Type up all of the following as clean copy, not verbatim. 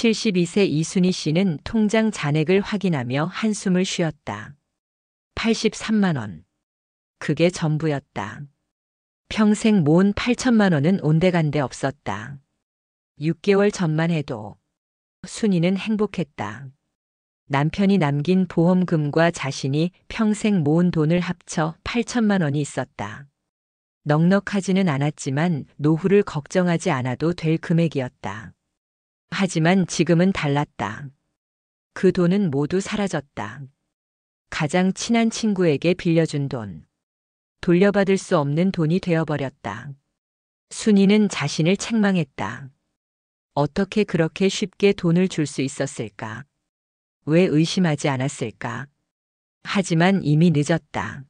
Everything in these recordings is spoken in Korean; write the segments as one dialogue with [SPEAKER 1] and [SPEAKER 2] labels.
[SPEAKER 1] 72세 이순희 씨는 통장 잔액을 확인하며 한숨을 쉬었다. 83만 원. 그게 전부였다. 평생 모은 8천만 원은 온데간데 없었다. 6개월 전만 해도 순이는 행복했다. 남편이 남긴 보험금과 자신이 평생 모은 돈을 합쳐 8천만 원이 있었다. 넉넉하지는 않았지만 노후를 걱정하지 않아도 될 금액이었다. 하지만 지금은 달랐다. 그 돈은 모두 사라졌다. 가장 친한 친구에게 빌려준 돈. 돌려받을 수 없는 돈이 되어버렸다. 순이는 자신을 책망했다. 어떻게 그렇게 쉽게 돈을 줄 수 있었을까? 왜 의심하지 않았을까? 하지만 이미 늦었다.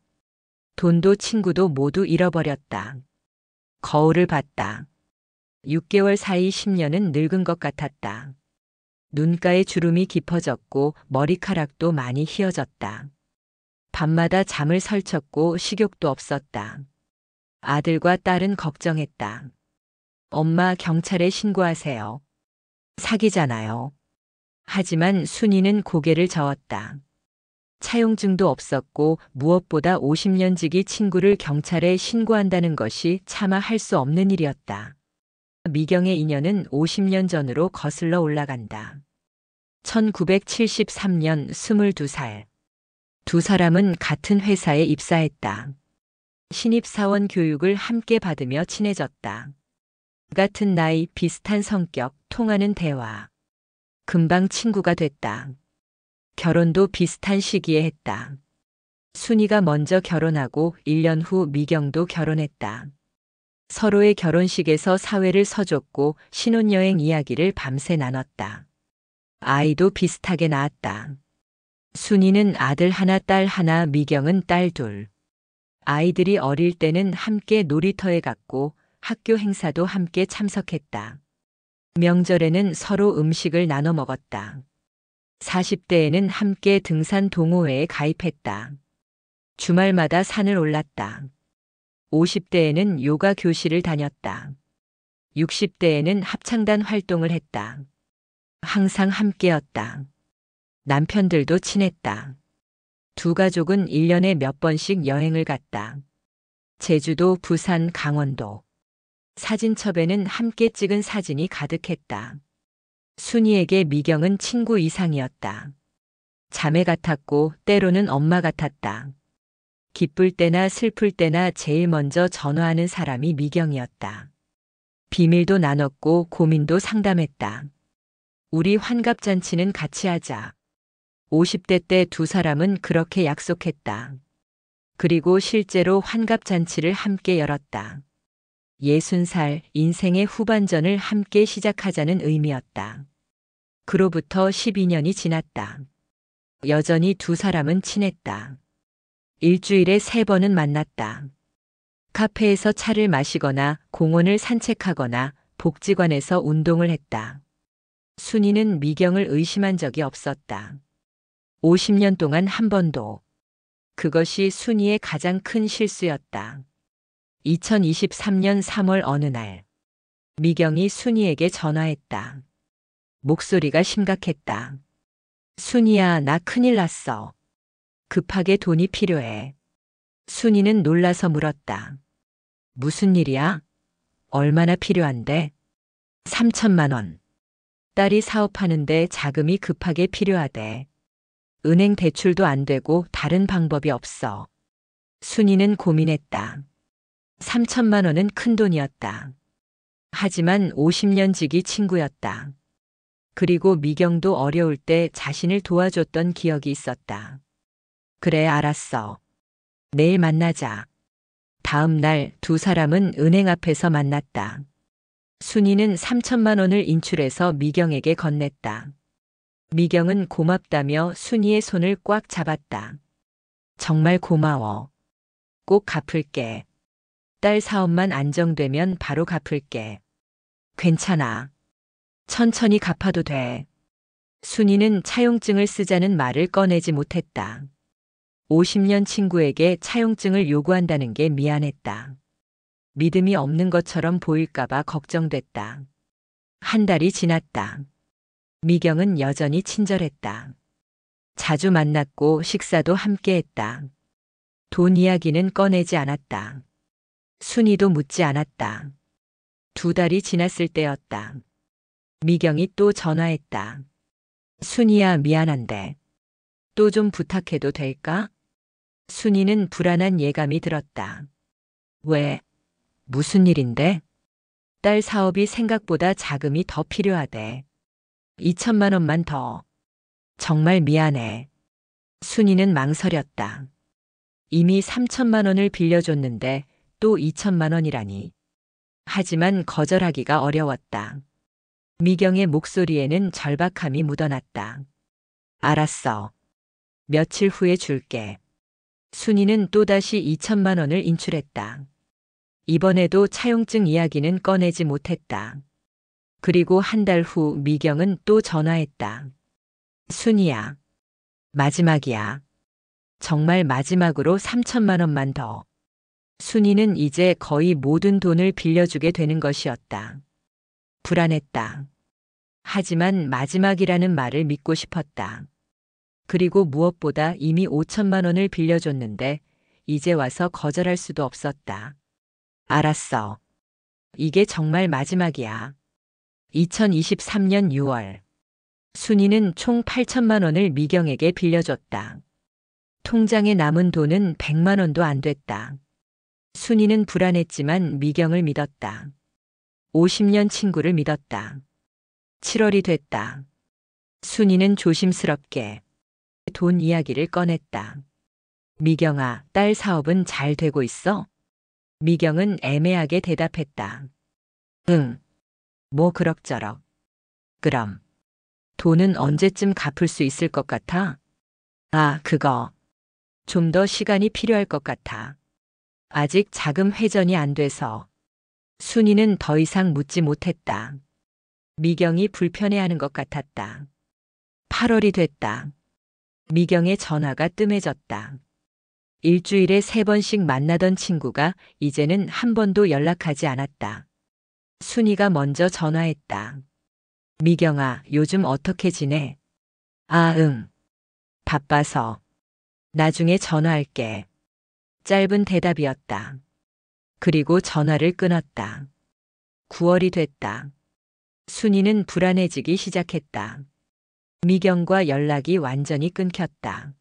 [SPEAKER 1] 돈도 친구도 모두 잃어버렸다. 거울을 봤다. 6개월 사이 10년은 늙은 것 같았다. 눈가에 주름이 깊어졌고 머리카락도 많이 휘어졌다. 밤마다 잠을 설쳤고 식욕도 없었다. 아들과 딸은 걱정했다. 엄마 경찰에 신고하세요. 사기잖아요. 하지만 순이는 고개를 저었다. 차용증도 없었고 무엇보다 50년 지기 친구를 경찰에 신고한다는 것이 차마 할 수 없는 일이었다. 미경의 인연은 50년 전으로 거슬러 올라간다. 1973년 22살. 두 사람은 같은 회사에 입사했다. 신입사원 교육을 함께 받으며 친해졌다. 같은 나이, 비슷한 성격, 통하는 대화. 금방 친구가 됐다. 결혼도 비슷한 시기에 했다. 순이가 먼저 결혼하고 1년 후 미경도 결혼했다. 서로의 결혼식에서 사회를 서줬고 신혼여행 이야기를 밤새 나눴다. 아이도 비슷하게 낳았다. 순이는 아들 하나, 딸 하나, 미경은 딸 둘. 아이들이 어릴 때는 함께 놀이터에 갔고 학교 행사도 함께 참석했다. 명절에는 서로 음식을 나눠 먹었다. 40대에는 함께 등산 동호회에 가입했다. 주말마다 산을 올랐다. 50대에는 요가 교실을 다녔다. 60대에는 합창단 활동을 했다. 항상 함께였다. 남편들도 친했다. 두 가족은 1년에 몇 번씩 여행을 갔다. 제주도, 부산, 강원도. 사진첩에는 함께 찍은 사진이 가득했다. 순이에게 미경은 친구 이상이었다. 자매 같았고 때로는 엄마 같았다. 기쁠 때나 슬플 때나 제일 먼저 전화하는 사람이 미경이었다. 비밀도 나눴고 고민도 상담했다. 우리 환갑잔치는 같이 하자. 50대 때 두 사람은 그렇게 약속했다. 그리고 실제로 환갑잔치를 함께 열었다. 60살 인생의 후반전을 함께 시작하자는 의미였다. 그로부터 12년이 지났다. 여전히 두 사람은 친했다. 일주일에 3번은 만났다. 카페에서 차를 마시거나 공원을 산책하거나 복지관에서 운동을 했다. 순이는 미경을 의심한 적이 없었다. 50년 동안 한 번도. 그것이 순이의 가장 큰 실수였다. 2023년 3월 어느 날 미경이 순이에게 전화했다. 목소리가 심각했다. 순이야, 나 큰일 났어. 급하게 돈이 필요해. 순이는 놀라서 물었다. 무슨 일이야? 얼마나 필요한데? 3천만 원. 딸이 사업하는데 자금이 급하게 필요하대. 은행 대출도 안 되고 다른 방법이 없어. 순이는 고민했다. 3천만 원은 큰 돈이었다. 하지만 50년 지기 친구였다. 그리고 미경도 어려울 때 자신을 도와줬던 기억이 있었다. 그래, 알았어. 내일 만나자. 다음 날 두 사람은 은행 앞에서 만났다. 순이는 3천만 원을 인출해서 미경에게 건넸다. 미경은 고맙다며 순이의 손을 꽉 잡았다. 정말 고마워. 꼭 갚을게. 딸 사업만 안정되면 바로 갚을게. 괜찮아. 천천히 갚아도 돼. 순이는 차용증을 쓰자는 말을 꺼내지 못했다. 50년 친구에게 차용증을 요구한다는 게 미안했다. 믿음이 없는 것처럼 보일까봐 걱정됐다. 한 달이 지났다. 미경은 여전히 친절했다. 자주 만났고 식사도 함께 했다. 돈 이야기는 꺼내지 않았다. 순이도 묻지 않았다. 2달이 지났을 때였다. 미경이 또 전화했다. 순이야, 미안한데 또 좀 부탁해도 될까? 순이는 불안한 예감이 들었다. 왜? 무슨 일인데? 딸 사업이 생각보다 자금이 더 필요하대. 2천만 원만 더. 정말 미안해. 순이는 망설였다. 이미 3천만 원을 빌려줬는데 또 2천만 원이라니. 하지만 거절하기가 어려웠다. 미경의 목소리에는 절박함이 묻어났다. 알았어. 며칠 후에 줄게. 순이는 또다시 2천만 원을 인출했다. 이번에도 차용증 이야기는 꺼내지 못했다. 그리고 한 달 후 미경은 또 전화했다. 순이야. 마지막이야. 정말 마지막으로 3천만 원만 더. 순이는 이제 거의 모든 돈을 빌려주게 되는 것이었다. 불안했다. 하지만 마지막이라는 말을 믿고 싶었다. 그리고 무엇보다 이미 5천만 원을 빌려줬는데 이제 와서 거절할 수도 없었다. 알았어. 이게 정말 마지막이야. 2023년 6월. 순이는 총 8천만 원을 미경에게 빌려줬다. 통장에 남은 돈은 100만 원도 안 됐다. 순이는 불안했지만 미경을 믿었다. 50년 친구를 믿었다. 7월이 됐다. 순이는 조심스럽게 돈 이야기를 꺼냈다. 미경아, 딸 사업은 잘 되고 있어? 미경은 애매하게 대답했다. 응. 뭐 그럭저럭. 그럼 돈은 언제쯤 갚을 수 있을 것 같아? 아, 그거. 좀 더 시간이 필요할 것 같아. 아직 자금 회전이 안 돼서. 순이는 더 이상 묻지 못했다. 미경이 불편해하는 것 같았다. 8월이 됐다. 미경의 전화가 뜸해졌다. 일주일에 3번씩 만나던 친구가 이제는 한 번도 연락하지 않았다. 순이가 먼저 전화했다. 미경아, 요즘 어떻게 지내? 아, 응. 바빠서. 나중에 전화할게. 짧은 대답이었다. 그리고 전화를 끊었다. 9월이 됐다. 순이는 불안해지기 시작했다. 미경과 연락이 완전히 끊겼다.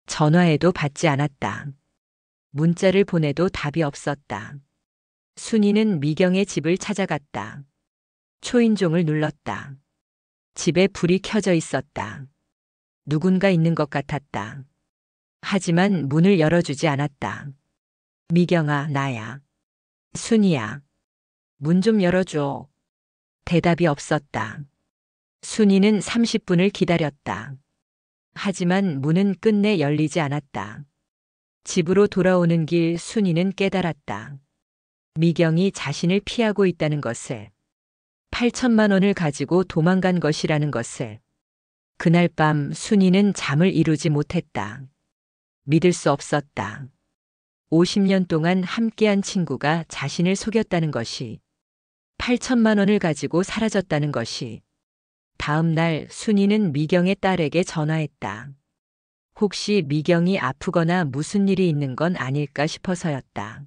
[SPEAKER 1] 전화해도 받지 않았다. 문자를 보내도 답이 없었다. 순이는 미경의 집을 찾아갔다. 초인종을 눌렀다. 집에 불이 켜져 있었다. 누군가 있는 것 같았다. 하지만 문을 열어주지 않았다. 미경아, 나야. 순이야. 문 좀 열어줘. 대답이 없었다. 순이는 30분을 기다렸다. 하지만 문은 끝내 열리지 않았다. 집으로 돌아오는 길 순이는 깨달았다. 미경이 자신을 피하고 있다는 것을, 8천만 원을 가지고 도망간 것이라는 것을. 그날 밤 순이는 잠을 이루지 못했다. 믿을 수 없었다. 50년 동안 함께한 친구가 자신을 속였다는 것이, 8천만 원을 가지고 사라졌다는 것이. 다음 날 순이는 미경의 딸에게 전화했다. 혹시 미경이 아프거나 무슨 일이 있는 건 아닐까 싶어서였다.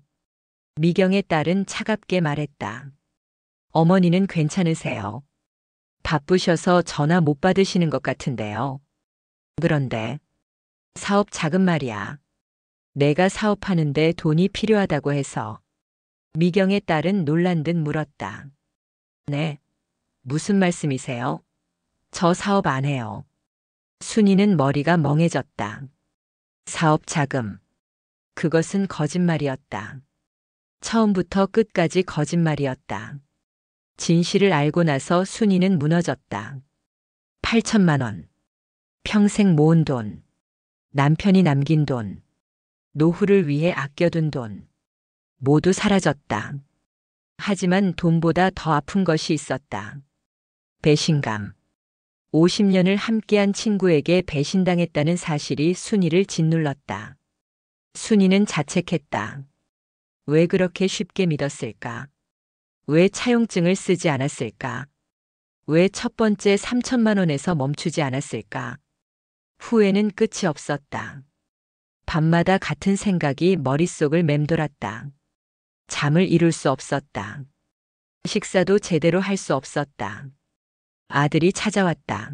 [SPEAKER 1] 미경의 딸은 차갑게 말했다. 어머니는 괜찮으세요? 바쁘셔서 전화 못 받으시는 것 같은데요. 그런데 사업 자금 말이야. 내가 사업하는데 돈이 필요하다고 해서. 미경의 딸은 놀란 듯 물었다. 네, 무슨 말씀이세요? 저 사업 안 해요. 순이는 머리가 멍해졌다. 사업 자금. 그것은 거짓말이었다. 처음부터 끝까지 거짓말이었다. 진실을 알고 나서 순이는 무너졌다. 8천만 원. 평생 모은 돈. 남편이 남긴 돈. 노후를 위해 아껴둔 돈. 모두 사라졌다. 하지만 돈보다 더 아픈 것이 있었다. 배신감. 50년을 함께한 친구에게 배신당했다는 사실이 순이를 짓눌렀다. 순이는 자책했다. 왜 그렇게 쉽게 믿었을까? 왜 차용증을 쓰지 않았을까? 왜 첫 번째 3천만 원에서 멈추지 않았을까? 후회는 끝이 없었다. 밤마다 같은 생각이 머릿속을 맴돌았다. 잠을 이룰 수 없었다. 식사도 제대로 할 수 없었다. 아들이 찾아왔다.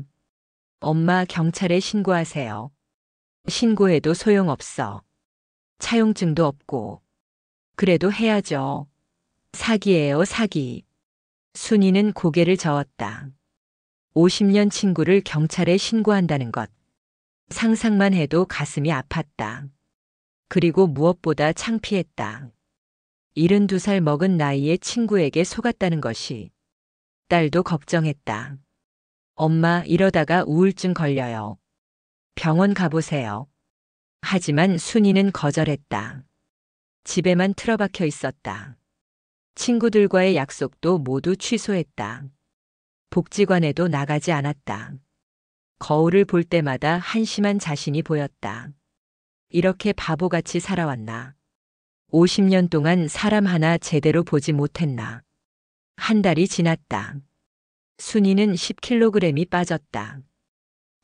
[SPEAKER 1] 엄마, 경찰에 신고하세요. 신고해도 소용없어. 차용증도 없고. 그래도 해야죠. 사기예요, 사기. 순이는 고개를 저었다. 50년 친구를 경찰에 신고한다는 것. 상상만 해도 가슴이 아팠다. 그리고 무엇보다 창피했다. 72살 먹은 나이에 친구에게 속았다는 것이. 딸도 걱정했다. 엄마, 이러다가 우울증 걸려요. 병원 가보세요. 하지만 순이는 거절했다. 집에만 틀어박혀 있었다. 친구들과의 약속도 모두 취소했다. 복지관에도 나가지 않았다. 거울을 볼 때마다 한심한 자신이 보였다. 이렇게 바보같이 살아왔나? 50년 동안 사람 하나 제대로 보지 못했나? 한 달이 지났다. 순이는 10kg이 빠졌다.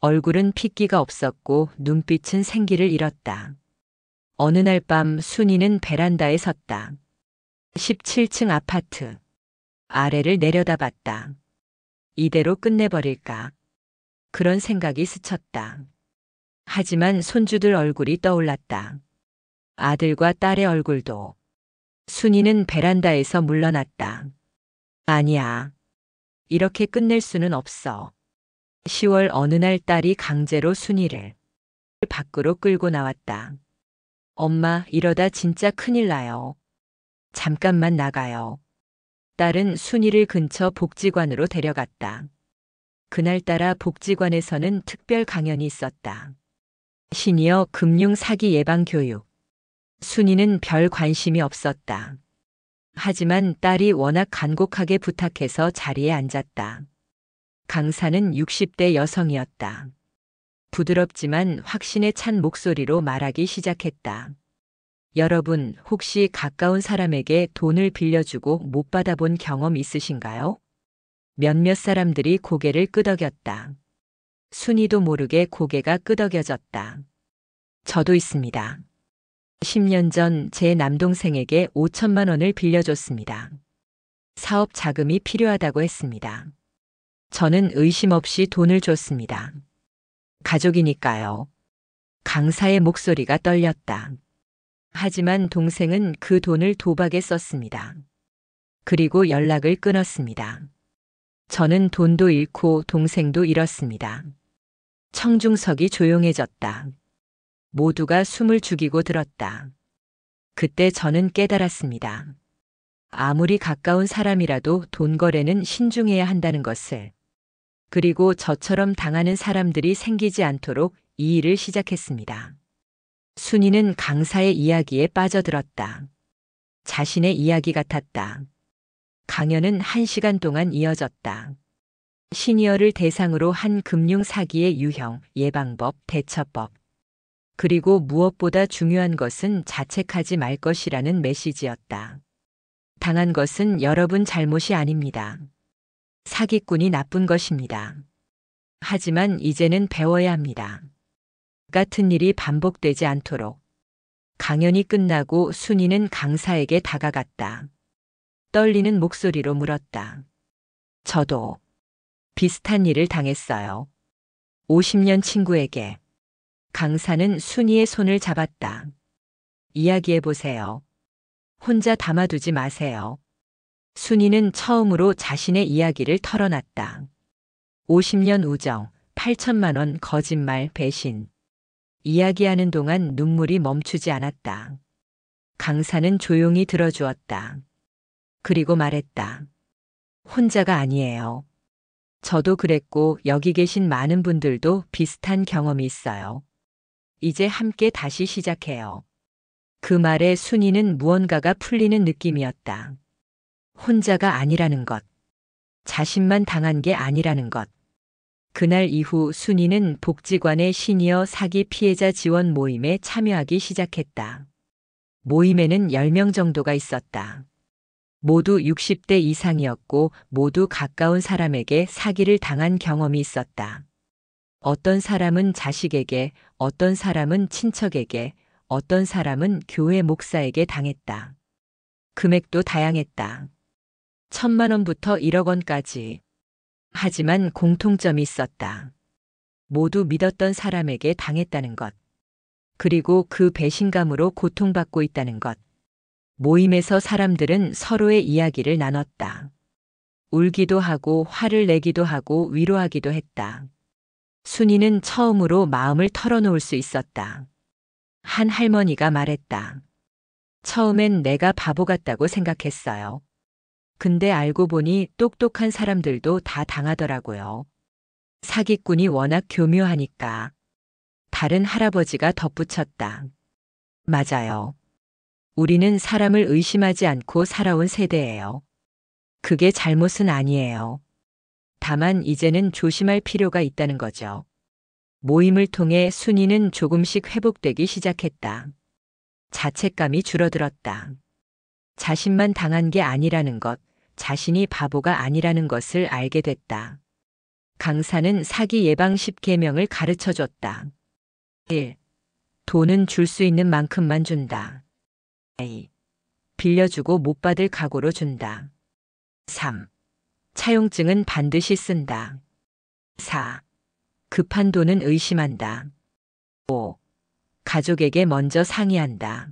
[SPEAKER 1] 얼굴은 핏기가 없었고 눈빛은 생기를 잃었다. 어느 날 밤 순이는 베란다에 섰다. 17층 아파트. 아래를 내려다봤다. 이대로 끝내버릴까? 그런 생각이 스쳤다. 하지만 손주들 얼굴이 떠올랐다. 아들과 딸의 얼굴도. 순이는 베란다에서 물러났다. 아니야. 이렇게 끝낼 수는 없어. 10월 어느 날 딸이 강제로 순이를 밖으로 끌고 나왔다. 엄마, 이러다 진짜 큰일 나요. 잠깐만 나가요. 딸은 순이를 근처 복지관으로 데려갔다. 그날따라 복지관에서는 특별 강연이 있었다. 시니어 금융 사기 예방 교육. 순이는 별 관심이 없었다. 하지만 딸이 워낙 간곡하게 부탁해서 자리에 앉았다. 강사는 60대 여성이었다. 부드럽지만 확신에 찬 목소리로 말하기 시작했다. 여러분, 혹시 가까운 사람에게 돈을 빌려주고 못 받아본 경험 있으신가요? 몇몇 사람들이 고개를 끄덕였다. 순이도 모르게 고개가 끄덕여졌다. 저도 있습니다. 10년 전 제 남동생에게 5천만 원을 빌려줬습니다. 사업 자금이 필요하다고 했습니다. 저는 의심 없이 돈을 줬습니다. 가족이니까요. 강사의 목소리가 떨렸다. 하지만 동생은 그 돈을 도박에 썼습니다. 그리고 연락을 끊었습니다. 저는 돈도 잃고 동생도 잃었습니다. 청중석이 조용해졌다. 모두가 숨을 죽이고 들었다. 그때 저는 깨달았습니다. 아무리 가까운 사람이라도 돈 거래는 신중해야 한다는 것을. 그리고 저처럼 당하는 사람들이 생기지 않도록 이 일을 시작했습니다. 순이는 강사의 이야기에 빠져들었다. 자신의 이야기 같았다. 강연은 1시간 동안 이어졌다. 시니어를 대상으로 한 금융 사기의 유형, 예방법, 대처법. 그리고 무엇보다 중요한 것은 자책하지 말 것이라는 메시지였다. 당한 것은 여러분 잘못이 아닙니다. 사기꾼이 나쁜 것입니다. 하지만 이제는 배워야 합니다. 같은 일이 반복되지 않도록. 강연이 끝나고 순이는 강사에게 다가갔다. 떨리는 목소리로 물었다. 저도 비슷한 일을 당했어요. 50년 친구에게. 강사는 순이의 손을 잡았다. 이야기해보세요. 혼자 담아두지 마세요. 순이는 처음으로 자신의 이야기를 털어놨다. 50년 우정, 8천만 원 거짓말, 배신. 이야기하는 동안 눈물이 멈추지 않았다. 강사는 조용히 들어주었다. 그리고 말했다. 혼자가 아니에요. 저도 그랬고 여기 계신 많은 분들도 비슷한 경험이 있어요. 이제 함께 다시 시작해요. 그 말에 순이는 무언가가 풀리는 느낌이었다. 혼자가 아니라는 것. 자신만 당한 게 아니라는 것. 그날 이후 순이는 복지관의 시니어 사기 피해자 지원 모임에 참여하기 시작했다. 모임에는 10명 정도가 있었다. 모두 60대 이상이었고 모두 가까운 사람에게 사기를 당한 경험이 있었다. 어떤 사람은 자식에게, 어떤 사람은 친척에게, 어떤 사람은 교회 목사에게 당했다. 금액도 다양했다. 1,000만 원부터 1억 원까지. 하지만 공통점이 있었다. 모두 믿었던 사람에게 당했다는 것. 그리고 그 배신감으로 고통받고 있다는 것. 모임에서 사람들은 서로의 이야기를 나눴다. 울기도 하고 화를 내기도 하고 위로하기도 했다. 순이는 처음으로 마음을 털어놓을 수 있었다. 한 할머니가 말했다. 처음엔 내가 바보 같다고 생각했어요. 근데 알고 보니 똑똑한 사람들도 다 당하더라고요. 사기꾼이 워낙 교묘하니까. 다른 할아버지가 덧붙였다. 맞아요. 우리는 사람을 의심하지 않고 살아온 세대예요. 그게 잘못은 아니에요. 다만 이제는 조심할 필요가 있다는 거죠. 모임을 통해 순이는 조금씩 회복되기 시작했다. 자책감이 줄어들었다. 자신만 당한 게 아니라는 것, 자신이 바보가 아니라는 것을 알게 됐다. 강사는 사기 예방 10계명을 가르쳐 줬다. 1. 돈은 줄 수 있는 만큼만 준다. 2. 빌려주고 못 받을 각오로 준다. 3. 차용증은 반드시 쓴다. 4. 급한 돈은 의심한다. 5. 가족에게 먼저 상의한다.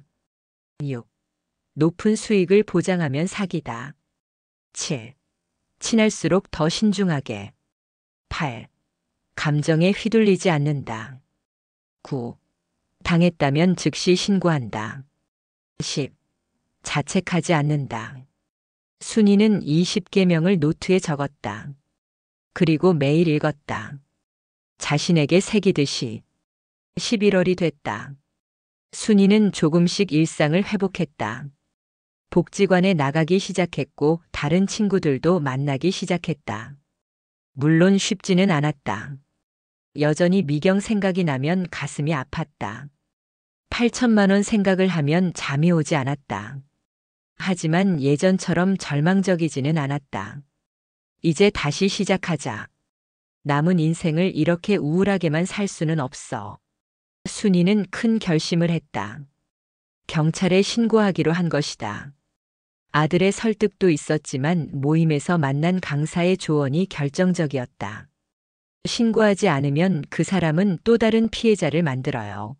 [SPEAKER 1] 6. 높은 수익을 보장하면 사기다. 7. 친할수록 더 신중하게. 8. 감정에 휘둘리지 않는다. 9. 당했다면 즉시 신고한다. 10. 자책하지 않는다. 순이는 20계명을 노트에 적었다. 그리고 매일 읽었다. 자신에게 새기듯이. 11월이 됐다. 순이는 조금씩 일상을 회복했다. 복지관에 나가기 시작했고 다른 친구들도 만나기 시작했다. 물론 쉽지는 않았다. 여전히 미경 생각이 나면 가슴이 아팠다. 8천만 원 생각을 하면 잠이 오지 않았다. 하지만 예전처럼 절망적이지는 않았다. 이제 다시 시작하자. 남은 인생을 이렇게 우울하게만 살 수는 없어. 순이는 큰 결심을 했다. 경찰에 신고하기로 한 것이다. 아들의 설득도 있었지만 모임에서 만난 강사의 조언이 결정적이었다. 신고하지 않으면 그 사람은 또 다른 피해자를 만들어요.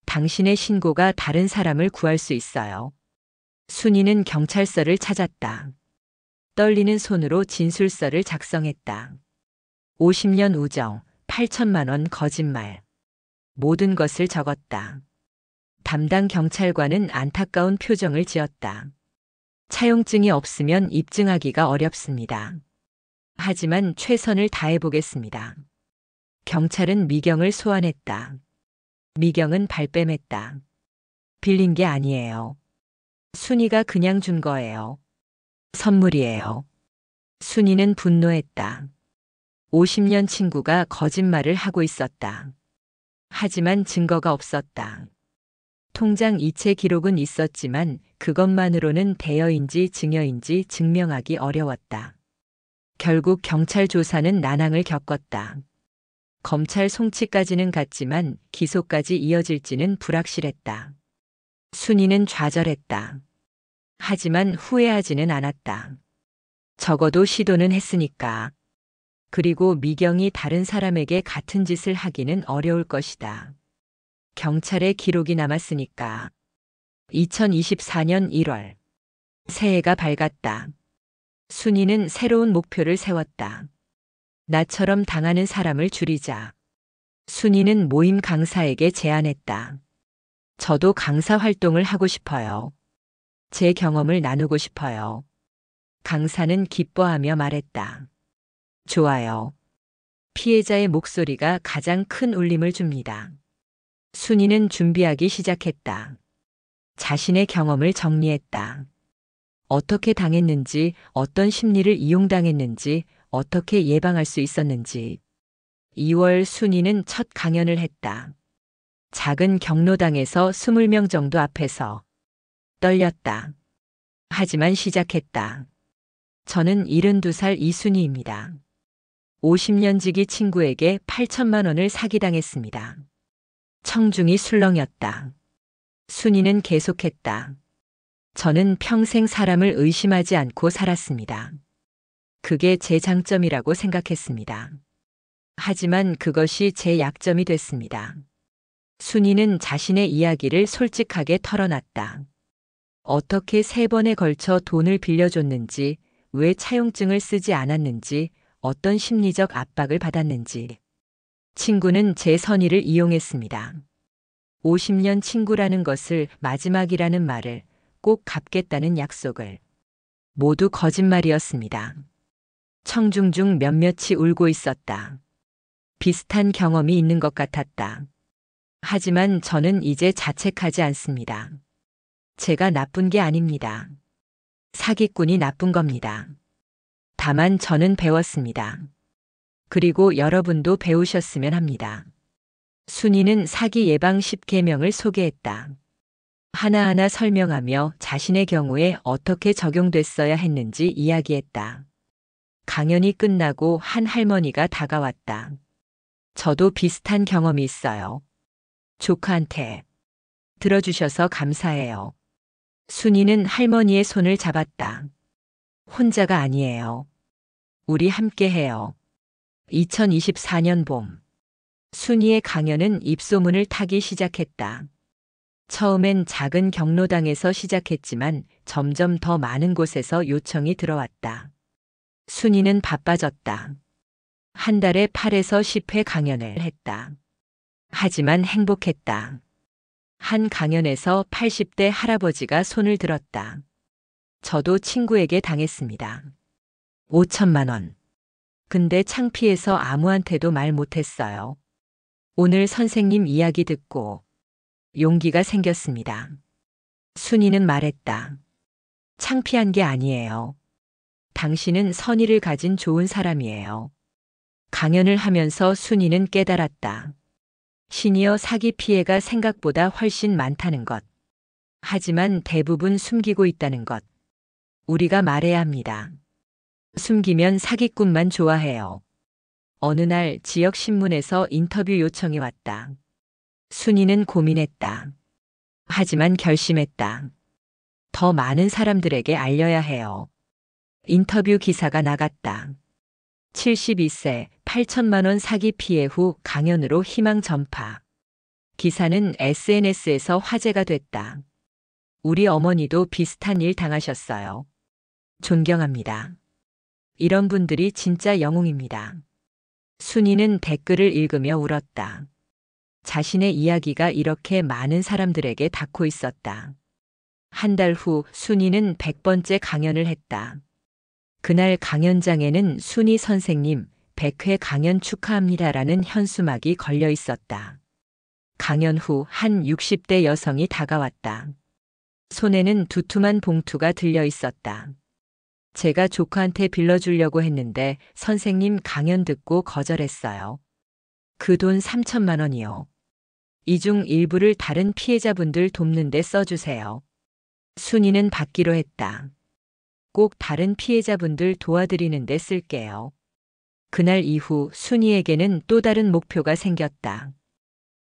[SPEAKER 1] 당신의 신고가 다른 사람을 구할 수 있어요. 순이는 경찰서를 찾았다. 떨리는 손으로 진술서를 작성했다. 50년 우정, 8천만 원 거짓말. 모든 것을 적었다. 담당 경찰관은 안타까운 표정을 지었다. 차용증이 없으면 입증하기가 어렵습니다. 하지만 최선을 다해보겠습니다. 경찰은 미경을 소환했다. 미경은 발뺌했다. 빌린 게 아니에요. 순이가 그냥 준 거예요. 선물이에요. 순이는 분노했다. 50년 친구가 거짓말을 하고 있었다. 하지만 증거가 없었다. 통장 이체 기록은 있었지만 그것만으로는 대여인지 증여인지 증명하기 어려웠다. 결국 경찰 조사는 난항을 겪었다. 검찰 송치까지는 갔지만 기소까지 이어질지는 불확실했다. 순이는 좌절했다. 하지만 후회하지는 않았다. 적어도 시도는 했으니까. 그리고 미경이 다른 사람에게 같은 짓을 하기는 어려울 것이다. 경찰의 기록이 남았으니까. 2024년 1월. 새해가 밝았다. 순이는 새로운 목표를 세웠다. 나처럼 당하는 사람을 줄이자. 순이는 모임 강사에게 제안했다. 저도 강사 활동을 하고 싶어요. 제 경험을 나누고 싶어요. 강사는 기뻐하며 말했다. 좋아요. 피해자의 목소리가 가장 큰 울림을 줍니다. 순이는 준비하기 시작했다. 자신의 경험을 정리했다. 어떻게 당했는지, 어떤 심리를 이용당했는지, 어떻게 예방할 수 있었는지. 2월 순이는 첫 강연을 했다. 작은 경로당에서 20명 정도 앞에서 떨렸다. 하지만 시작했다. 저는 72살 이순희입니다. 50년 지기 친구에게 8천만 원을 사기당했습니다. 청중이 술렁였다. 순이는 계속했다. 저는 평생 사람을 의심하지 않고 살았습니다. 그게 제 장점이라고 생각했습니다. 하지만 그것이 제 약점이 됐습니다. 순이는 자신의 이야기를 솔직하게 털어놨다. 어떻게 3번에 걸쳐 돈을 빌려줬는지, 왜 차용증을 쓰지 않았는지, 어떤 심리적 압박을 받았는지. 친구는 제 선의를 이용했습니다. 50년 친구라는 것을, 마지막이라는 말을, 꼭 갚겠다는 약속을. 모두 거짓말이었습니다. 청중 중 몇몇이 울고 있었다. 비슷한 경험이 있는 것 같았다. 하지만 저는 이제 자책하지 않습니다. 제가 나쁜 게 아닙니다. 사기꾼이 나쁜 겁니다. 다만 저는 배웠습니다. 그리고 여러분도 배우셨으면 합니다. 순이는 사기 예방 10계명을 소개했다. 하나하나 설명하며 자신의 경우에 어떻게 적용됐어야 했는지 이야기했다. 강연이 끝나고 한 할머니가 다가왔다. 저도 비슷한 경험이 있어요. 조카한테. 들어주셔서 감사해요. 순이는 할머니의 손을 잡았다. 혼자가 아니에요. 우리 함께 해요. 2024년 봄. 순이의 강연은 입소문을 타기 시작했다. 처음엔 작은 경로당에서 시작했지만 점점 더 많은 곳에서 요청이 들어왔다. 순이는 바빠졌다. 한 달에 8에서 10회 강연을 했다. 하지만 행복했다. 한 강연에서 80대 할아버지가 손을 들었다. 저도 친구에게 당했습니다. 5천만 원. 근데 창피해서 아무한테도 말 못했어요. 오늘 선생님 이야기 듣고 용기가 생겼습니다. 순이는 말했다. 창피한 게 아니에요. 당신은 선의를 가진 좋은 사람이에요. 강연을 하면서 순이는 깨달았다. 시니어 사기 피해가 생각보다 훨씬 많다는 것. 하지만 대부분 숨기고 있다는 것. 우리가 말해야 합니다. 숨기면 사기꾼만 좋아해요. 어느 날 지역 신문에서 인터뷰 요청이 왔다. 순이는 고민했다. 하지만 결심했다. 더 많은 사람들에게 알려야 해요. 인터뷰 기사가 나갔다. 72세 8천만 원 사기 피해 후 강연으로 희망 전파. 기사는 SNS에서 화제가 됐다. 우리 어머니도 비슷한 일 당하셨어요. 존경합니다. 이런 분들이 진짜 영웅입니다. 순이는 댓글을 읽으며 울었다. 자신의 이야기가 이렇게 많은 사람들에게 닿고 있었다. 한 달 후 순이는 100번째 강연을 했다. 그날 강연장에는 순이 선생님 100회 강연 축하합니다라는 현수막이 걸려 있었다. 강연 후 한 60대 여성이 다가왔다. 손에는 두툼한 봉투가 들려 있었다. 제가 조카한테 빌려주려고 했는데 선생님 강연 듣고 거절했어요. 그 돈 3천만 원이요. 이 중 일부를 다른 피해자분들 돕는 데 써주세요. 순이는 받기로 했다. 꼭 다른 피해자분들 도와드리는 데 쓸게요. 그날 이후 순이에게는 또 다른 목표가 생겼다.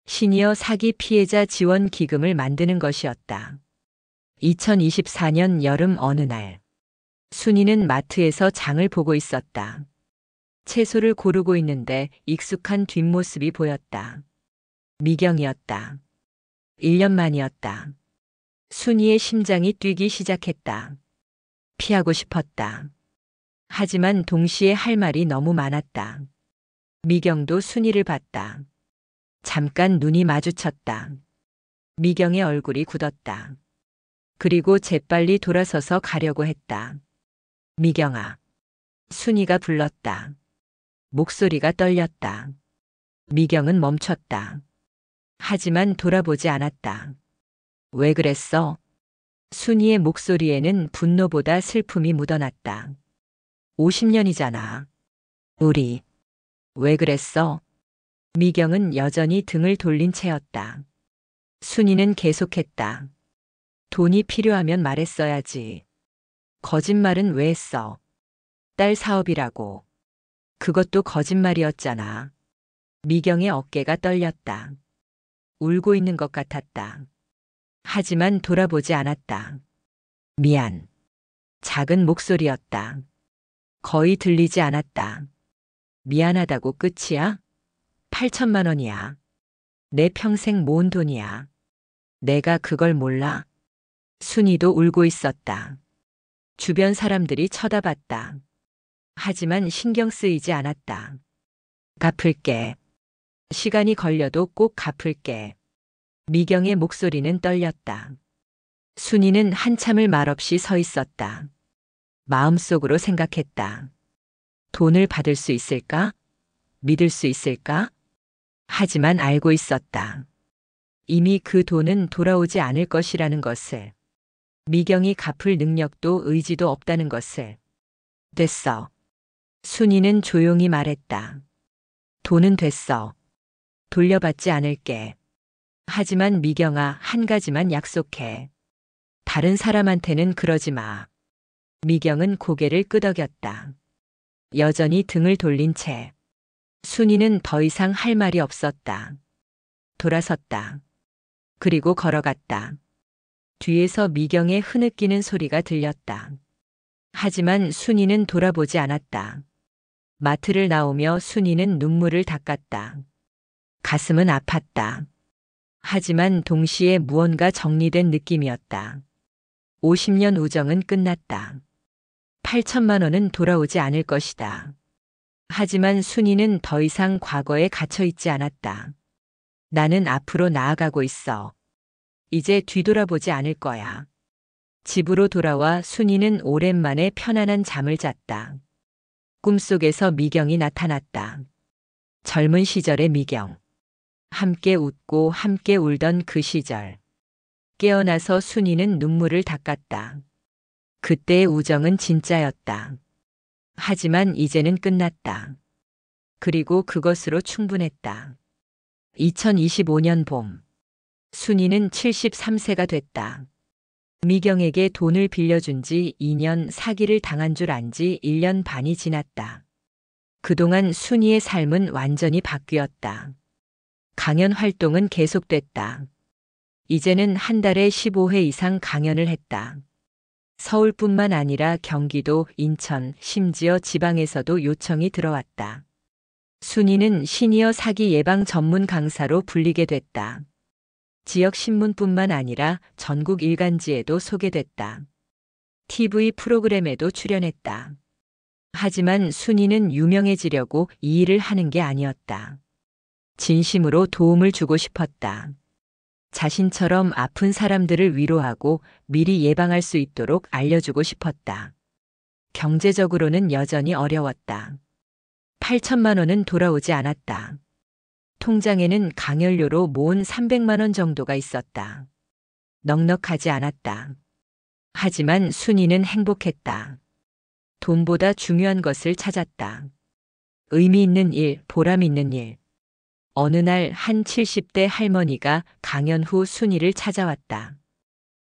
[SPEAKER 1] 시니어 사기 피해자 지원 기금을 만드는 것이었다. 2024년 여름 어느 날. 순이는 마트에서 장을 보고 있었다. 채소를 고르고 있는데 익숙한 뒷모습이 보였다. 미경이었다. 1년 만이었다. 순이의 심장이 뛰기 시작했다. 피하고 싶었다. 하지만 동시에 할 말이 너무 많았다. 미경도 순이를 봤다. 잠깐 눈이 마주쳤다. 미경의 얼굴이 굳었다. 그리고 재빨리 돌아서서 가려고 했다. 미경아. 순이가 불렀다. 목소리가 떨렸다. 미경은 멈췄다. 하지만 돌아보지 않았다. 왜 그랬어? 순이의 목소리에는 분노보다 슬픔이 묻어났다. 50년이잖아. 우리. 왜 그랬어? 미경은 여전히 등을 돌린 채였다. 순이는 계속했다. 돈이 필요하면 말했어야지. 거짓말은 왜 했어? 딸 사업이라고. 그것도 거짓말이었잖아. 미경의 어깨가 떨렸다. 울고 있는 것 같았다. 하지만 돌아보지 않았다. 미안. 작은 목소리였다. 거의 들리지 않았다. 미안하다고 끝이야? 8천만 원이야. 내 평생 모은 돈이야. 내가 그걸 몰라? 순이도 울고 있었다. 주변 사람들이 쳐다봤다. 하지만 신경 쓰이지 않았다. 갚을게. 시간이 걸려도 꼭 갚을게. 미경의 목소리는 떨렸다. 순이는 한참을 말없이 서 있었다. 마음속으로 생각했다. 돈을 받을 수 있을까? 믿을 수 있을까? 하지만 알고 있었다. 이미 그 돈은 돌아오지 않을 것이라는 것을. 미경이 갚을 능력도 의지도 없다는 것을. 됐어. 순이는 조용히 말했다. 돈은 됐어. 돌려받지 않을게. 하지만 미경아, 한 가지만 약속해. 다른 사람한테는 그러지 마. 미경은 고개를 끄덕였다. 여전히 등을 돌린 채. 순이는 더 이상 할 말이 없었다. 돌아섰다. 그리고 걸어갔다. 뒤에서 미경의 흐느끼는 소리가 들렸다. 하지만 순이는 돌아보지 않았다. 마트를 나오며 순이는 눈물을 닦았다. 가슴은 아팠다. 하지만 동시에 무언가 정리된 느낌이었다. 50년 우정은 끝났다. 8천만 원은 돌아오지 않을 것이다. 하지만 순이는 더 이상 과거에 갇혀 있지 않았다. 나는 앞으로 나아가고 있어. 이제 뒤돌아보지 않을 거야. 집으로 돌아와 순이는 오랜만에 편안한 잠을 잤다. 꿈속에서 미경이 나타났다. 젊은 시절의 미경. 함께 웃고 함께 울던 그 시절. 깨어나서 순이는 눈물을 닦았다. 그때의 우정은 진짜였다. 하지만 이제는 끝났다. 그리고 그것으로 충분했다. 2025년 봄. 순이는 73세가 됐다. 미경에게 돈을 빌려준 지 2년, 사기를 당한 줄 안 지 1년 반이 지났다. 그동안 순이의 삶은 완전히 바뀌었다. 강연 활동은 계속됐다. 이제는 한 달에 15회 이상 강연을 했다. 서울뿐만 아니라 경기도, 인천, 심지어 지방에서도 요청이 들어왔다. 순이는 시니어 사기 예방 전문 강사로 불리게 됐다. 지역 신문뿐만 아니라 전국 일간지에도 소개됐다. TV 프로그램에도 출연했다. 하지만 순이는 유명해지려고 이 일을 하는 게 아니었다. 진심으로 도움을 주고 싶었다. 자신처럼 아픈 사람들을 위로하고 미리 예방할 수 있도록 알려주고 싶었다. 경제적으로는 여전히 어려웠다. 8천만 원은 돌아오지 않았다. 통장에는 강연료로 모은 300만 원 정도가 있었다. 넉넉하지 않았다. 하지만 순이는 행복했다. 돈보다 중요한 것을 찾았다. 의미 있는 일, 보람 있는 일. 어느 날 한 70대 할머니가 강연 후 순이를 찾아왔다.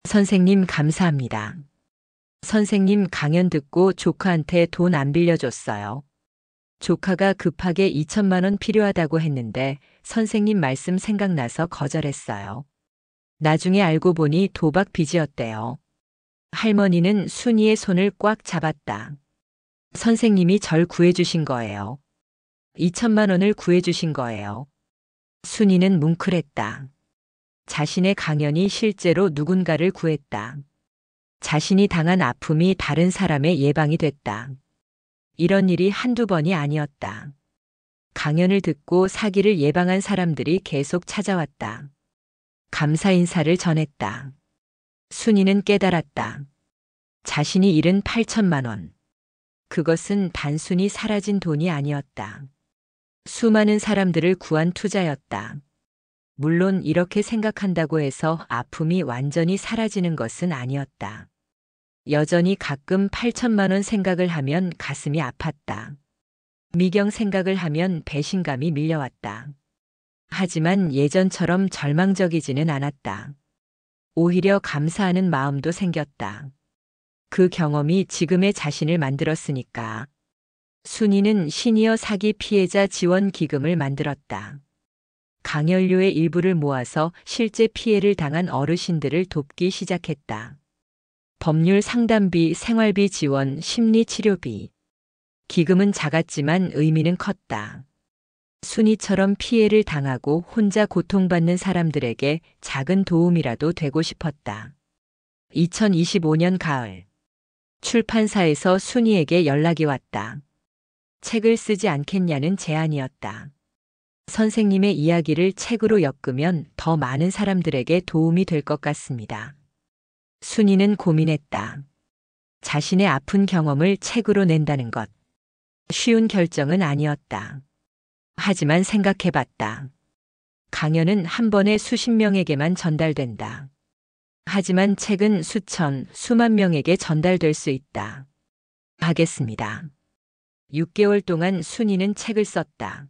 [SPEAKER 1] 선생님 감사합니다. 선생님 강연 듣고 조카한테 돈 안 빌려줬어요. 조카가 급하게 2천만 원 필요하다고 했는데 선생님 말씀 생각나서 거절했어요. 나중에 알고 보니 도박 빚이었대요. 할머니는 순이의 손을 꽉 잡았다. 선생님이 절 구해주신 거예요. 2천만 원을 구해주신 거예요. 순이는 뭉클했다. 자신의 강연이 실제로 누군가를 구했다. 자신이 당한 아픔이 다른 사람의 예방이 됐다. 이런 일이 한두 번이 아니었다. 강연을 듣고 사기를 예방한 사람들이 계속 찾아왔다. 감사 인사를 전했다. 순이는 깨달았다. 자신이 잃은 8천만 원. 그것은 단순히 사라진 돈이 아니었다. 수많은 사람들을 구한 투자였다. 물론 이렇게 생각한다고 해서 아픔이 완전히 사라지는 것은 아니었다. 여전히 가끔 8천만 원 생각을 하면 가슴이 아팠다. 미경 생각을 하면 배신감이 밀려왔다. 하지만 예전처럼 절망적이지는 않았다. 오히려 감사하는 마음도 생겼다. 그 경험이 지금의 자신을 만들었으니까. 순이는 시니어 사기 피해자 지원 기금을 만들었다. 강연료의 일부를 모아서 실제 피해를 당한 어르신들을 돕기 시작했다. 법률 상담비, 생활비 지원, 심리치료비. 기금은 작았지만 의미는 컸다. 순이처럼 피해를 당하고 혼자 고통받는 사람들에게 작은 도움이라도 되고 싶었다. 2025년 가을. 출판사에서 순이에게 연락이 왔다. 책을 쓰지 않겠냐는 제안이었다. 선생님의 이야기를 책으로 엮으면 더 많은 사람들에게 도움이 될 것 같습니다. 순이는 고민했다. 자신의 아픈 경험을 책으로 낸다는 것. 쉬운 결정은 아니었다. 하지만 생각해봤다. 강연은 한 번에 수십 명에게만 전달된다. 하지만 책은 수천, 수만 명에게 전달될 수 있다. 하겠습니다. 6개월 동안 순이는 책을 썼다.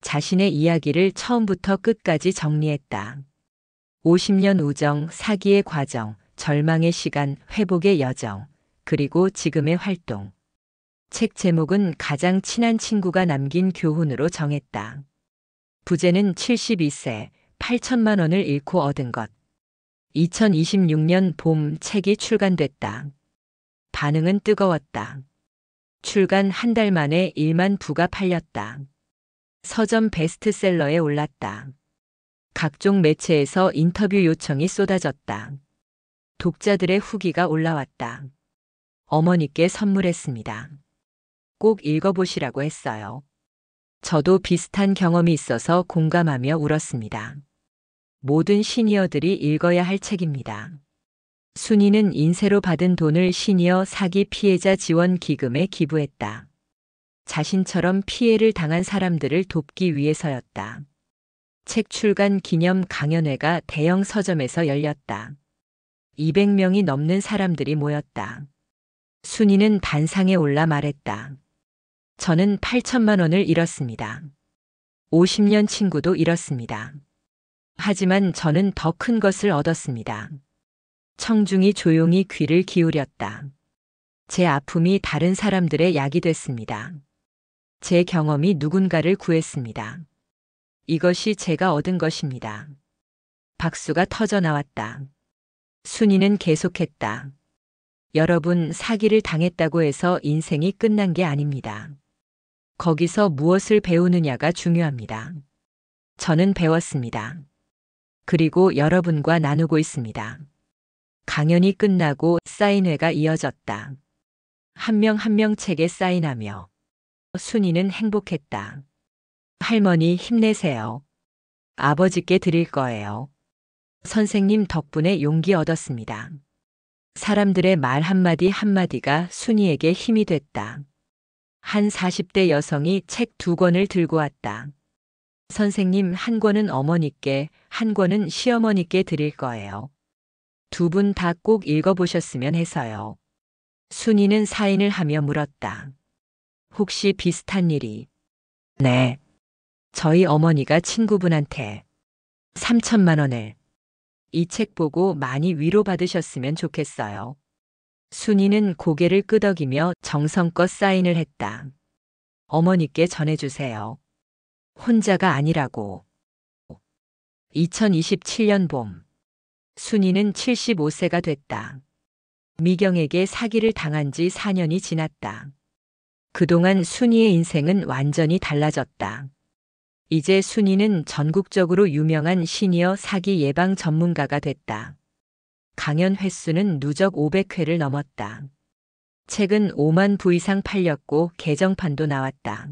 [SPEAKER 1] 자신의 이야기를 처음부터 끝까지 정리했다. 50년 우정, 사기의 과정, 절망의 시간, 회복의 여정, 그리고 지금의 활동. 책 제목은 가장 친한 친구가 남긴 교훈으로 정했다. 부제는 72세, 8천만 원을 잃고 얻은 것. 2026년 봄 책이 출간됐다. 반응은 뜨거웠다. 출간 한 달 만에 1만 부가 팔렸다. 서점 베스트셀러에 올랐다. 각종 매체에서 인터뷰 요청이 쏟아졌다. 독자들의 후기가 올라왔다. 어머니께 선물했습니다. 꼭 읽어보시라고 했어요. 저도 비슷한 경험이 있어서 공감하며 울었습니다. 모든 시니어들이 읽어야 할 책입니다. 순이는 인쇄로 받은 돈을 시니어 사기 피해자 지원 기금에 기부했다. 자신처럼 피해를 당한 사람들을 돕기 위해서였다. 책 출간 기념 강연회가 대형 서점에서 열렸다. 200명이 넘는 사람들이 모였다. 순이는 단상에 올라 말했다. 저는 8천만 원을 잃었습니다. 50년 친구도 잃었습니다. 하지만 저는 더 큰 것을 얻었습니다. 청중이 조용히 귀를 기울였다. 제 아픔이 다른 사람들의 약이 됐습니다. 제 경험이 누군가를 구했습니다. 이것이 제가 얻은 것입니다. 박수가 터져 나왔다. 순이는 계속했다. 여러분, 사기를 당했다고 해서 인생이 끝난 게 아닙니다. 거기서 무엇을 배우느냐가 중요합니다. 저는 배웠습니다. 그리고 여러분과 나누고 있습니다. 강연이 끝나고 사인회가 이어졌다. 한 명 한 명 책에 사인하며 순이는 행복했다. 할머니 힘내세요. 아버지께 드릴 거예요. 선생님 덕분에 용기 얻었습니다. 사람들의 말 한마디 한마디가 순이에게 힘이 됐다. 한 40대 여성이 책 2권을 들고 왔다. 선생님, 한 권은 어머니께, 한 권은 시어머니께 드릴 거예요. 두 분 다 꼭 읽어보셨으면 해서요. 순이는 사인을 하며 물었다. 혹시 비슷한 일이? 네. 저희 어머니가 친구분한테 3천만 원을. 이 책 보고 많이 위로받으셨으면 좋겠어요. 순이는 고개를 끄덕이며 정성껏 사인을 했다. 어머니께 전해주세요. 혼자가 아니라고. 2027년 봄. 순이는 75세가 됐다. 미경에게 사기를 당한 지 4년이 지났다. 그동안 순이의 인생은 완전히 달라졌다. 이제 순이는 전국적으로 유명한 시니어 사기 예방 전문가가 됐다. 강연 횟수는 누적 500회를 넘었다. 책은 5만 부 이상 팔렸고 개정판도 나왔다.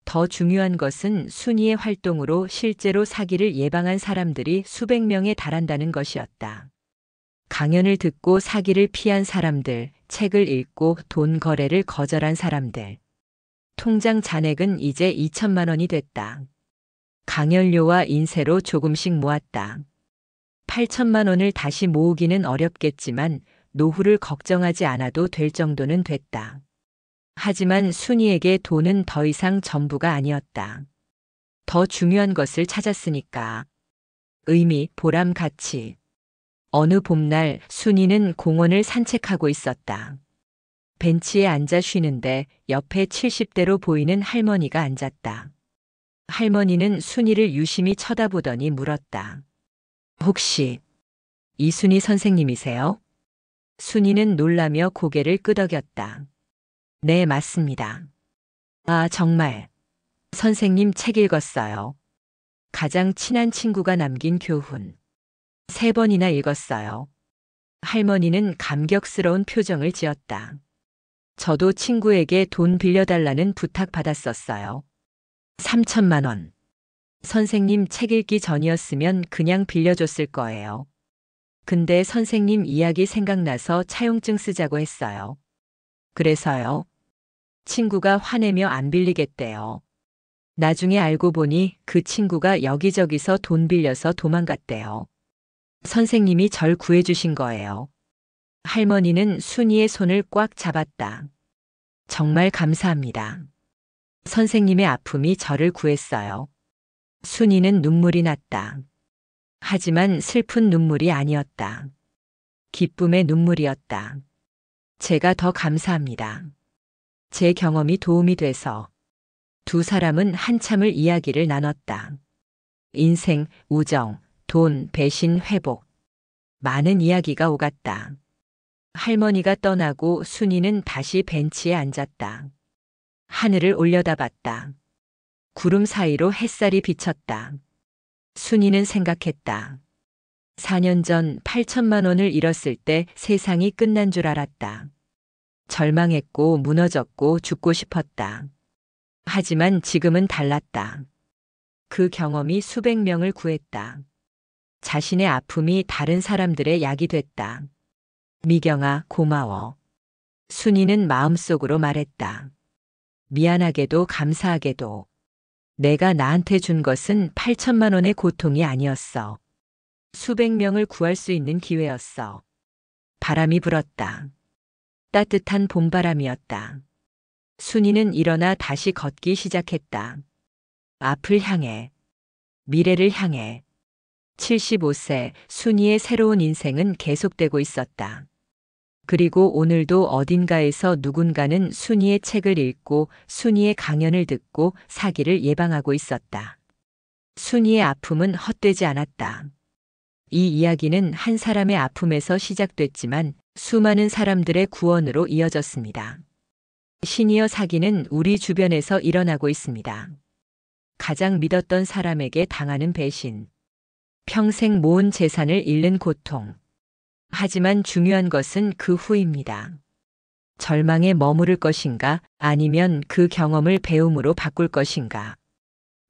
[SPEAKER 1] 더 중요한 것은 순이의 활동으로 실제로 사기를 예방한 사람들이 수백 명에 달한다는 것이었다. 강연을 듣고 사기를 피한 사람들, 책을 읽고 돈 거래를 거절한 사람들. 통장 잔액은 이제 2천만 원이 됐다. 강연료와 인쇄로 조금씩 모았다. 8천만 원을 다시 모으기는 어렵겠지만 노후를 걱정하지 않아도 될 정도는 됐다. 하지만 순이에게 돈은 더 이상 전부가 아니었다. 더 중요한 것을 찾았으니까. 의미, 보람, 가치. 어느 봄날 순이는 공원을 산책하고 있었다. 벤치에 앉아 쉬는데 옆에 70대로 보이는 할머니가 앉았다. 할머니는 순이를 유심히 쳐다보더니 물었다. 혹시 이순이 선생님이세요? 순이는 놀라며 고개를 끄덕였다. 네, 맞습니다. 아, 정말. 선생님 책 읽었어요. 가장 친한 친구가 남긴 교훈. 3번이나 읽었어요. 할머니는 감격스러운 표정을 지었다. 저도 친구에게 돈 빌려달라는 부탁 받았었어요. 3천만 원. 선생님 책 읽기 전이었으면 그냥 빌려줬을 거예요. 근데 선생님 이야기 생각나서 차용증 쓰자고 했어요. 그래서요. 친구가 화내며 안 빌리겠대요. 나중에 알고 보니 그 친구가 여기저기서 돈 빌려서 도망갔대요. 선생님이 절 구해주신 거예요. 할머니는 순이의 손을 꽉 잡았다. 정말 감사합니다. 선생님의 아픔이 저를 구했어요. 순이는 눈물이 났다. 하지만 슬픈 눈물이 아니었다. 기쁨의 눈물이었다. 제가 더 감사합니다. 제 경험이 도움이 돼서. 두 사람은 한참을 이야기를 나눴다. 인생, 우정, 돈, 배신, 회복. 많은 이야기가 오갔다. 할머니가 떠나고 순이는 다시 벤치에 앉았다. 하늘을 올려다봤다. 구름 사이로 햇살이 비쳤다. 순이는 생각했다. 4년 전 8천만 원을 잃었을 때 세상이 끝난 줄 알았다. 절망했고 무너졌고 죽고 싶었다. 하지만 지금은 달랐다. 그 경험이 수백 명을 구했다. 자신의 아픔이 다른 사람들의 약이 됐다. 미경아, 고마워. 순이는 마음속으로 말했다. 미안하게도 감사하게도. 내가 나한테 준 것은 8천만 원의 고통이 아니었어. 수백 명을 구할 수 있는 기회였어. 바람이 불었다. 따뜻한 봄바람이었다. 순이는 일어나 다시 걷기 시작했다. 앞을 향해, 미래를 향해. 75세 순이의 새로운 인생은 계속되고 있었다. 그리고 오늘도 어딘가에서 누군가는 순이의 책을 읽고 순이의 강연을 듣고 사기를 예방하고 있었다. 순이의 아픔은 헛되지 않았다. 이 이야기는 한 사람의 아픔에서 시작됐지만 수많은 사람들의 구원으로 이어졌습니다. 시니어 사기는 우리 주변에서 일어나고 있습니다. 가장 믿었던 사람에게 당하는 배신. 평생 모은 재산을 잃는 고통. 하지만 중요한 것은 그 후입니다. 절망에 머무를 것인가 아니면 그 경험을 배움으로 바꿀 것인가.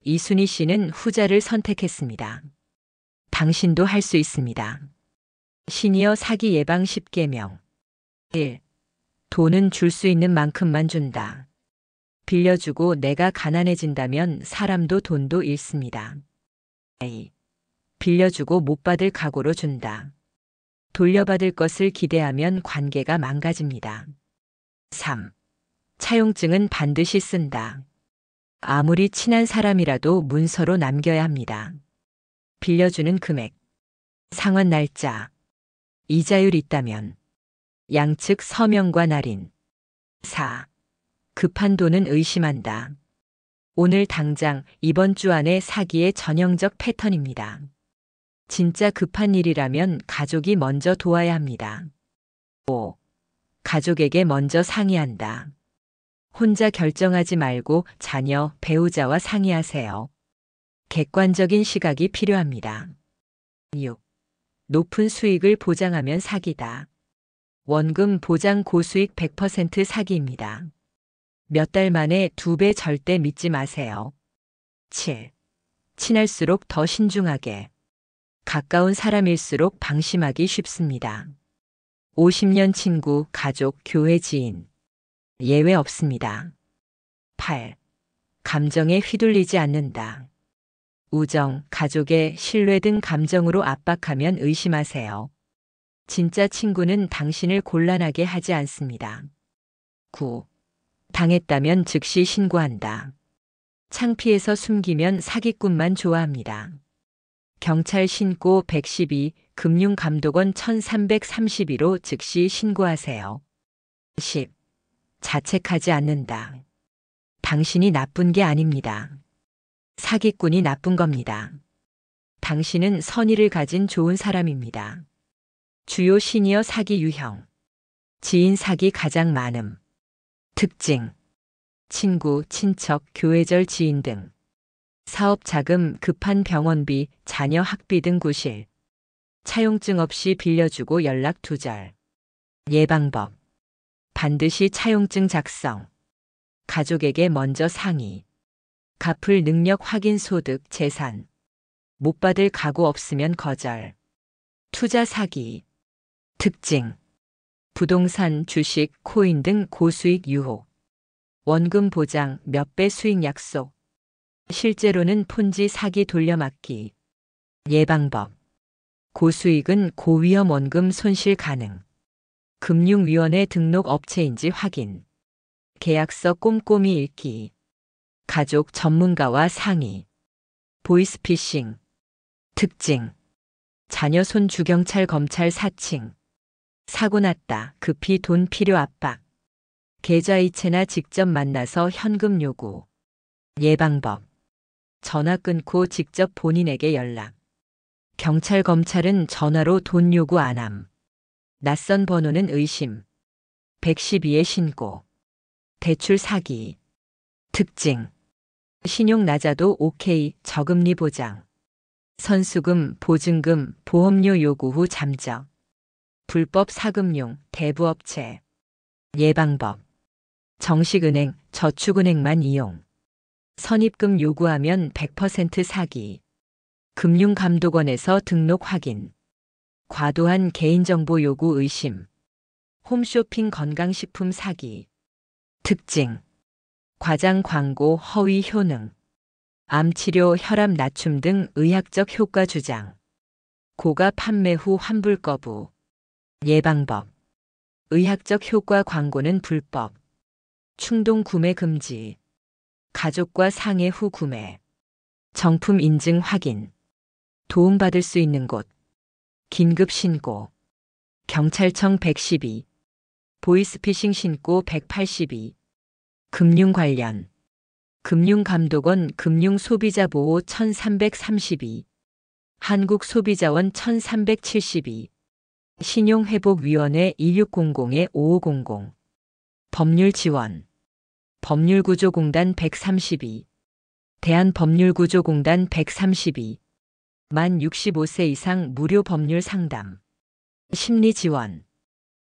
[SPEAKER 1] 이순희 씨는 후자를 선택했습니다. 당신도 할 수 있습니다. 시니어 사기 예방 10계명. 1. 돈은 줄 수 있는 만큼만 준다. 빌려주고 내가 가난해진다면 사람도 돈도 잃습니다. 2. 빌려주고 못 받을 각오로 준다. 돌려받을 것을 기대하면 관계가 망가집니다. 3. 차용증은 반드시 쓴다. 아무리 친한 사람이라도 문서로 남겨야 합니다. 빌려주는 금액, 상환 날짜, 이자율 있다면, 양측 서명과 날인. 4. 급한 돈은 의심한다. 오늘 당장 이번 주 안에 사기의 전형적 패턴입니다. 진짜 급한 일이라면 가족이 먼저 도와야 합니다. 5. 가족에게 먼저 상의한다. 혼자 결정하지 말고 자녀, 배우자와 상의하세요. 객관적인 시각이 필요합니다. 6. 높은 수익을 보장하면 사기다. 원금 보장 고수익 100% 사기입니다. 몇 달 만에 2배 절대 믿지 마세요. 7. 친할수록 더 신중하게. 가까운 사람일수록 방심하기 쉽습니다. 50년 친구, 가족, 교회 지인. 예외 없습니다. 8. 감정에 휘둘리지 않는다. 우정, 가족의 신뢰 등 감정으로 압박하면 의심하세요. 진짜 친구는 당신을 곤란하게 하지 않습니다. 9. 당했다면 즉시 신고한다. 창피해서 숨기면 사기꾼만 좋아합니다. 경찰 신고 112, 금융감독원 1332로 즉시 신고하세요. 10. 자책하지 않는다. 당신이 나쁜 게 아닙니다. 사기꾼이 나쁜 겁니다. 당신은 선의를 가진 좋은 사람입니다. 주요 시니어 사기 유형. 지인 사기 가장 많음. 특징. 친구, 친척, 교회절 지인 등. 사업 자금, 급한 병원비, 자녀 학비 등 구실. 차용증 없이 빌려주고 연락 두절. 예방법. 반드시 차용증 작성. 가족에게 먼저 상의. 갚을 능력 확인 소득, 재산. 못 받을 각오 없으면 거절. 투자 사기. 특징. 부동산, 주식, 코인 등 고수익 유혹. 원금 보장, 몇 배 수익 약속. 실제로는 폰지 사기 돌려막기. 예방법. 고수익은 고위험 원금 손실 가능. 금융위원회 등록 업체인지 확인. 계약서 꼼꼼히 읽기. 가족 전문가와 상의. 보이스피싱. 특징. 자녀 손 주경찰 검찰 사칭. 사고 났다. 급히 돈 필요 압박. 계좌이체나 직접 만나서 현금 요구. 예방법. 전화 끊고 직접 본인에게 연락. 경찰 검찰은 전화로 돈 요구 안함. 낯선 번호는 의심. 112에 신고. 대출 사기. 특징. 신용 낮아도 오케이, 저금리 보장. 선수금, 보증금, 보험료 요구 후 잠적. 불법 사금융, 대부업체. 예방법. 정식은행, 저축은행만 이용. 선입금 요구하면 100% 사기. 금융감독원에서 등록 확인. 과도한 개인정보 요구 의심. 홈쇼핑 건강식품 사기. 특징. 과장 광고 허위 효능. 암치료 혈압 낮춤 등 의학적 효과 주장. 고가 판매 후 환불 거부. 예방법. 의학적 효과 광고는 불법. 충동 구매 금지. 가족과 상의 후 구매. 정품 인증 확인. 도움받을 수 있는 곳. 긴급 신고. 경찰청 112. 보이스피싱 신고 182. 금융 관련. 금융감독원 금융소비자보호 1332. 한국소비자원 1372. 신용회복위원회 1600-5500. 법률 지원. 법률구조공단 132. 대한법률구조공단 132. 만 65세 이상 무료 법률 상담. 심리 지원.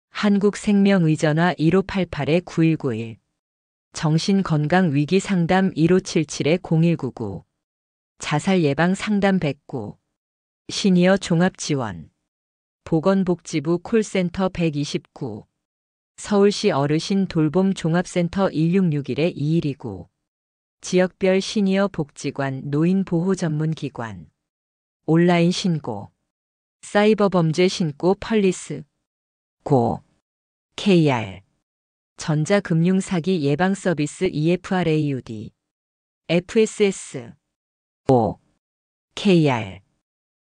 [SPEAKER 1] 한국생명의전화 1588-9191. 정신건강위기상담 1577-0199. 자살예방상담 109. 시니어 종합지원. 보건복지부 콜센터 129. 서울시 어르신 돌봄 종합센터 1661-2129. 지역별 시니어 복지관 노인보호 전문기관. 온라인 신고. 사이버 범죄 신고 펄리스. 고. KR. 전자금융사기 예방서비스 EFRAUD. FSS. 오. KR.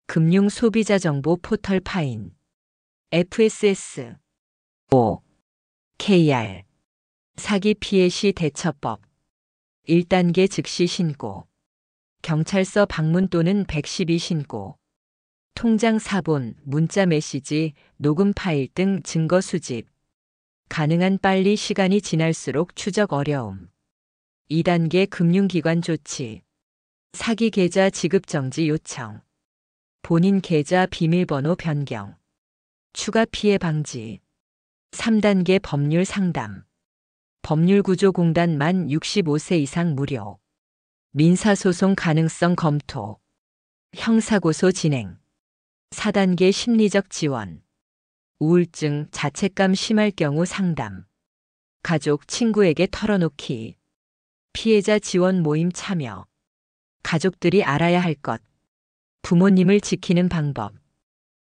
[SPEAKER 1] 금융소비자정보 포털 파인. FSS. 오. KR. 사기 피해 시 대처법. 1단계 즉시 신고. 경찰서 방문 또는 112 신고. 통장 사본, 문자 메시지, 녹음 파일 등 증거 수집. 가능한 빨리 시간이 지날수록 추적 어려움. 2단계 금융기관 조치. 사기 계좌 지급 정지 요청. 본인 계좌 비밀번호 변경. 추가 피해 방지. 3단계 법률 상담. 법률구조공단 만 65세 이상 무료. 민사소송 가능성 검토. 형사고소 진행. 4단계 심리적 지원. 우울증, 자책감 심할 경우 상담. 가족, 친구에게 털어놓기. 피해자 지원 모임 참여. 가족들이 알아야 할 것. 부모님을 지키는 방법.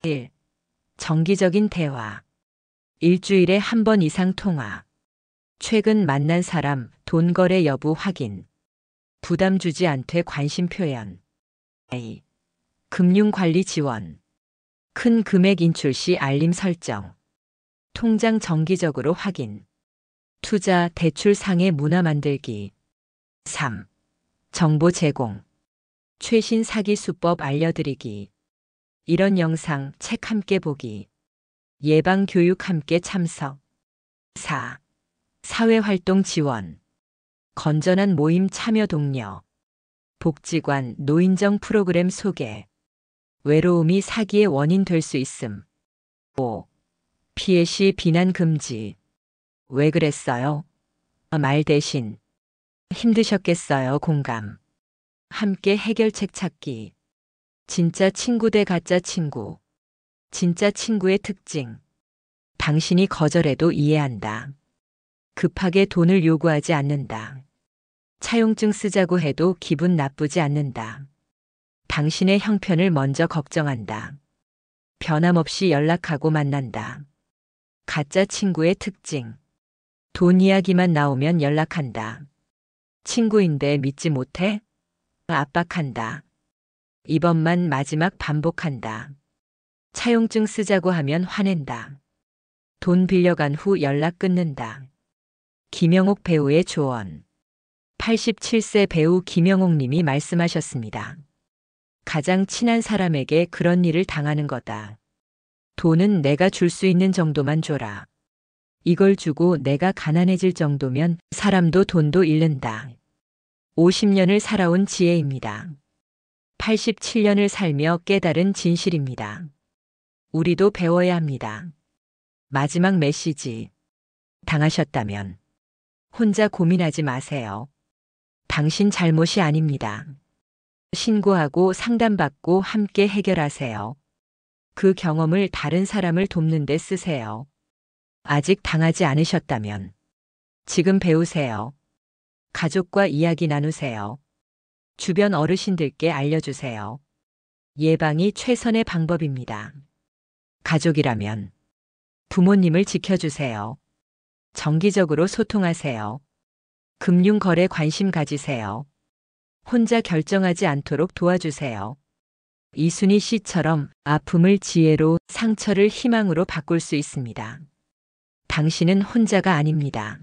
[SPEAKER 1] 1. 정기적인 대화. 일주일에 한 번 이상 통화. 최근 만난 사람, 돈 거래 여부 확인. 부담 주지 않되 관심 표현. A. 금융관리 지원. 큰 금액 인출 시 알림 설정. 통장 정기적으로 확인. 투자 대출 상해 문화 만들기. 3. 정보 제공. 최신 사기 수법 알려드리기. 이런 영상 책 함께 보기. 예방 교육 함께 참석. 4. 사회활동 지원. 건전한 모임 참여 독려. 복지관 노인정 프로그램 소개. 외로움이 사기의 원인 될 수 있음. 5. 피해 시 비난 금지. 왜 그랬어요? 말 대신. 힘드셨겠어요. 공감. 함께 해결책 찾기. 진짜 친구 대 가짜 친구. 진짜 친구의 특징. 당신이 거절해도 이해한다. 급하게 돈을 요구하지 않는다. 차용증 쓰자고 해도 기분 나쁘지 않는다. 당신의 형편을 먼저 걱정한다. 변함없이 연락하고 만난다. 가짜 친구의 특징. 돈 이야기만 나오면 연락한다. 친구인데 믿지 못해? 압박한다. 이번만 마지막 반복한다. 차용증 쓰자고 하면 화낸다. 돈 빌려간 후 연락 끊는다. 김영옥 배우의 조언. 87세 배우 김영옥 님이 말씀하셨습니다. 가장 친한 사람에게 그런 일을 당하는 거다. 돈은 내가 줄 수 있는 정도만 줘라. 이걸 주고 내가 가난해질 정도면 사람도 돈도 잃는다. 50년을 살아온 지혜입니다. 87년을 살며 깨달은 진실입니다. 우리도 배워야 합니다. 마지막 메시지. 당하셨다면 혼자 고민하지 마세요. 당신 잘못이 아닙니다. 신고하고 상담받고 함께 해결하세요. 그 경험을 다른 사람을 돕는 데 쓰세요. 아직 당하지 않으셨다면 지금 배우세요. 가족과 이야기 나누세요. 주변 어르신들께 알려주세요. 예방이 최선의 방법입니다. 가족이라면 부모님을 지켜주세요. 정기적으로 소통하세요. 금융거래 관심 가지세요. 혼자 결정하지 않도록 도와주세요. 이순희 씨처럼 아픔을 지혜로, 상처를 희망으로 바꿀 수 있습니다. 당신은 혼자가 아닙니다.